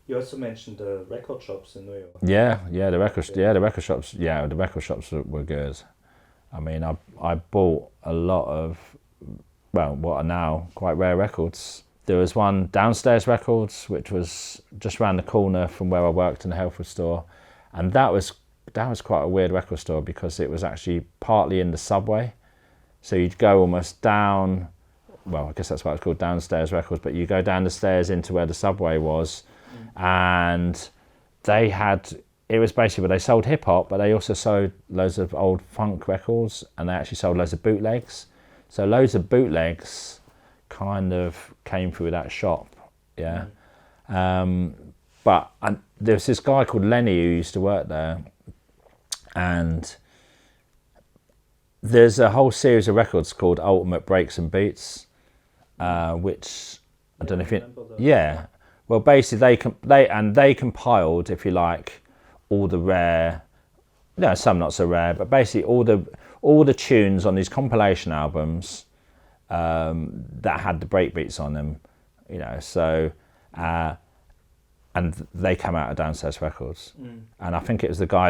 You also mentioned the record shops in New York. The record shops were good. I mean, I bought a lot of, well, what are now quite rare records. There was one Downstairs Records, which was just around the corner from where I worked in the health food store, and that was quite a weird record store because it was actually partly in the subway. So you'd go almost down, well, I guess that's why it's called Downstairs Records, but you go down the stairs into where the subway was, and it was basically where they sold hip hop, but they also sold loads of old funk records, and they actually sold loads of bootlegs. So loads of bootlegs kind of came through that shop, yeah. But there was this guy called Lenny who used to work there, and there's a whole series of records called Ultimate Breaks and Beats, which I don't know if yeah. Well, basically they compiled, if you like, all the rare, no, some not so rare, but basically all the tunes on these compilation albums that had the breakbeats on them, you know. So, and they came out of Downstairs Records, and I think it was the guy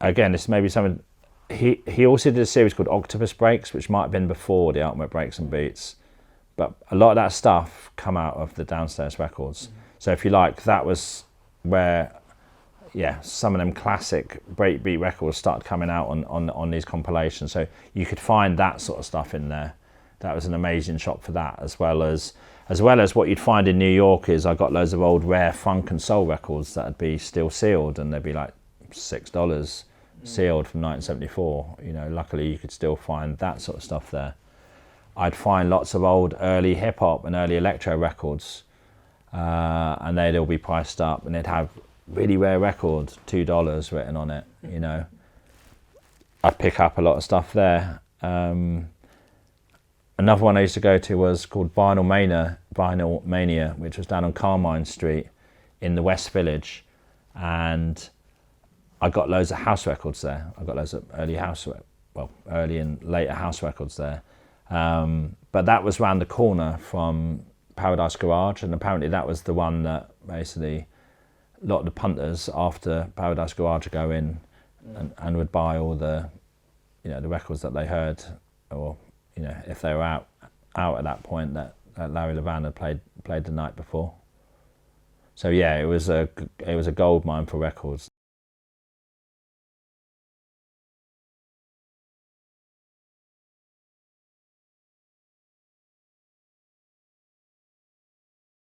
again, this may be something. He also did a series called Octopus Breaks, which might have been before the Ultimate Breaks and Beats, but a lot of that stuff come out of the Downstairs Records. So if you like, that was where, yeah, some of them classic breakbeat records started coming out on these compilations. So you could find that sort of stuff in there. That was an amazing shop for that, as well as what you'd find in New York is I got loads of old rare funk and soul records that'd be still sealed, and they'd be like $6 sealed from 1974. You know, luckily you could still find that sort of stuff there. I'd find lots of old early hip hop and early electro records, and they'd all be priced up, and they'd have really rare records, $2 written on it. You know, I'd pick up a lot of stuff there. Another one I used to go to was called Vinyl Mania, which was down on Carmine Street in the West Village, and I got loads of house records there. I got loads of early and later house records there. But that was round the corner from Paradise Garage, and apparently that was the one that basically a lot of the punters after Paradise Garage would go in and would buy all the, you know, the records that they heard, or, you know, if they were out at that point that Larry Levan had played the night before. So yeah, it was a gold mine for records.